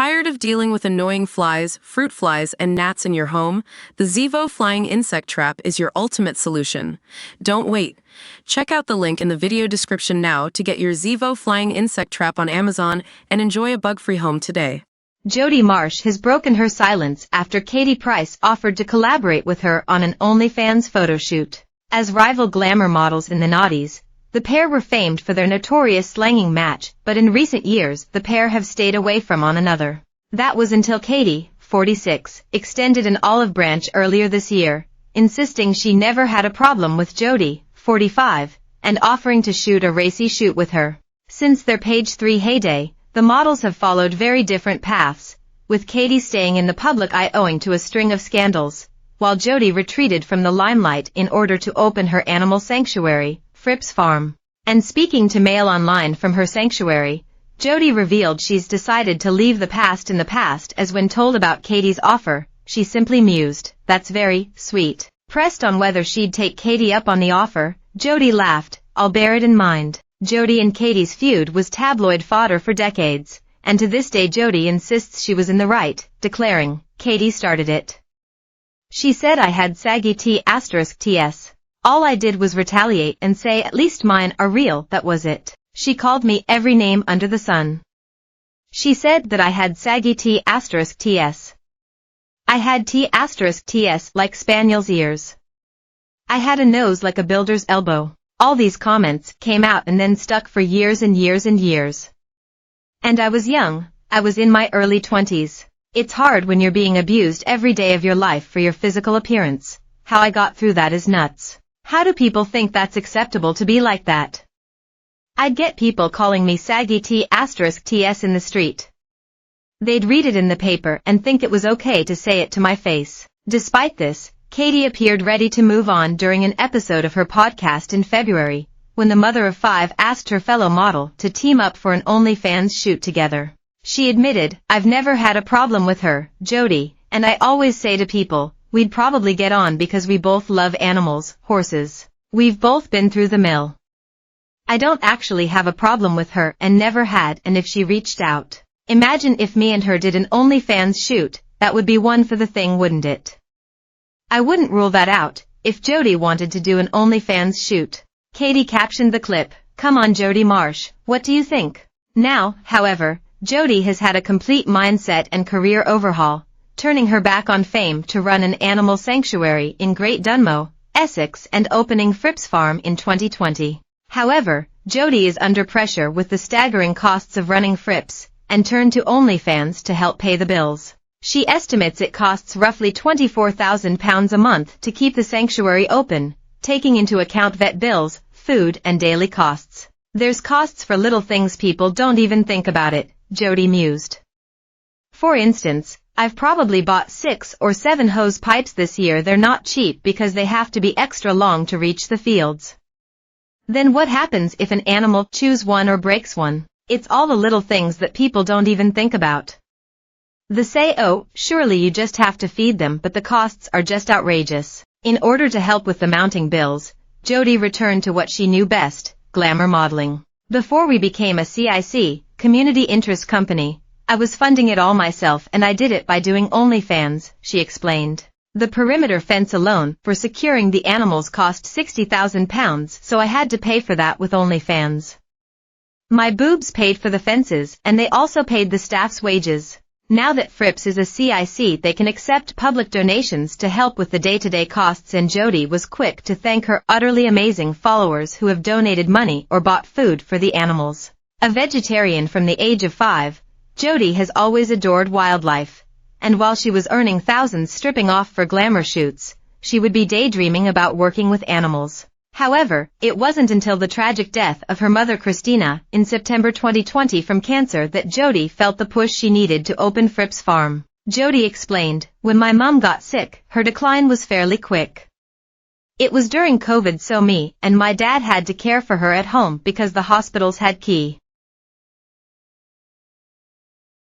Tired of dealing with annoying flies, fruit flies, and gnats in your home? The Zevo Flying Insect Trap is your ultimate solution. Don't wait. Check out the link in the video description now to get your Zevo Flying Insect Trap on Amazon and enjoy a bug-free home today. Jodie Marsh has broken her silence after Katie Price offered to collaborate with her on an OnlyFans photo shoot. As rival glamour models in the noughties, the pair were famed for their notorious slanging match, but in recent years the pair have stayed away from one another. That was until Katie, 46, extended an olive branch earlier this year, insisting she never had a problem with Jodie, 45, and offering to shoot a racy shoot with her. Since their Page 3 heyday, the models have followed very different paths, with Katie staying in the public eye owing to a string of scandals, while Jodie retreated from the limelight in order to open her animal sanctuary, Fripp's Farm. And speaking to Mail Online from her sanctuary, Jodie revealed she's decided to leave the past in the past, as when told about Katie's offer, she simply mused, "That's very sweet." Pressed on whether she'd take Katie up on the offer, Jodie laughed, "I'll bear it in mind." Jodie and Katie's feud was tabloid fodder for decades, and to this day Jodie insists she was in the right, declaring, "Katie started it. She said I had saggy T***ts. All I did was retaliate and say at least mine are real, that was it. She called me every name under the sun. She said that I had saggy T***ts. I had T***ts like spaniel's ears. I had a nose like a builder's elbow." All these comments came out and then stuck for years and years and years. "And I was young, I was in my early 20s. It's hard when you're being abused every day of your life for your physical appearance. How I got through that is nuts. How do people think that's acceptable to be like that? I'd get people calling me saggy T***ts in the street. They'd read it in the paper and think it was okay to say it to my face." Despite this, Katie appeared ready to move on during an episode of her podcast in February, when the mother of 5 asked her fellow model to team up for an OnlyFans shoot together. She admitted, "I've never had a problem with her, Jodie, and I always say to people, we'd probably get on because we both love animals, horses. We've both been through the mill. I don't actually have a problem with her and never had, and if she reached out, imagine if me and her did an OnlyFans shoot, that would be one for the thing, wouldn't it? I wouldn't rule that out, if Jodie wanted to do an OnlyFans shoot." Katie captioned the clip, "Come on Jodie Marsh, what do you think?" Now, however, Jodie has had a complete mindset and career overhaul, turning her back on fame to run an animal sanctuary in Great Dunmow, Essex, and opening Fripp's Farm in 2020. However, Jodie is under pressure with the staggering costs of running Fripp's, and turned to OnlyFans to help pay the bills. She estimates it costs roughly £24,000 a month to keep the sanctuary open, taking into account vet bills, food, and daily costs. "There's costs for little things people don't even think about it," Jodie mused. "For instance, I've probably bought 6 or 7 hose pipes this year. They're not cheap because they have to be extra long to reach the fields. Then what happens if an animal chews one or breaks one? It's all the little things that people don't even think about. They say, oh, surely you just have to feed them, but the costs are just outrageous." In order to help with the mounting bills, Jodie returned to what she knew best, glamour modeling. "Before we became a CIC, community interest company, I was funding it all myself, and I did it by doing OnlyFans," she explained. "The perimeter fence alone for securing the animals cost £60,000, so I had to pay for that with OnlyFans. My boobs paid for the fences, and they also paid the staff's wages. Now that Fripp's is a CIC, they can accept public donations to help with the day-to-day costs," and Jodie was quick to thank her utterly amazing followers who have donated money or bought food for the animals. A vegetarian from the age of 5, Jodie has always adored wildlife, and while she was earning thousands stripping off for glamour shoots, she would be daydreaming about working with animals. However, it wasn't until the tragic death of her mother Christina in September 2020 from cancer that Jodie felt the push she needed to open Fripp's Farm. Jodie explained, "When my mom got sick, her decline was fairly quick. It was during COVID, so me and my dad had to care for her at home because the hospitals had key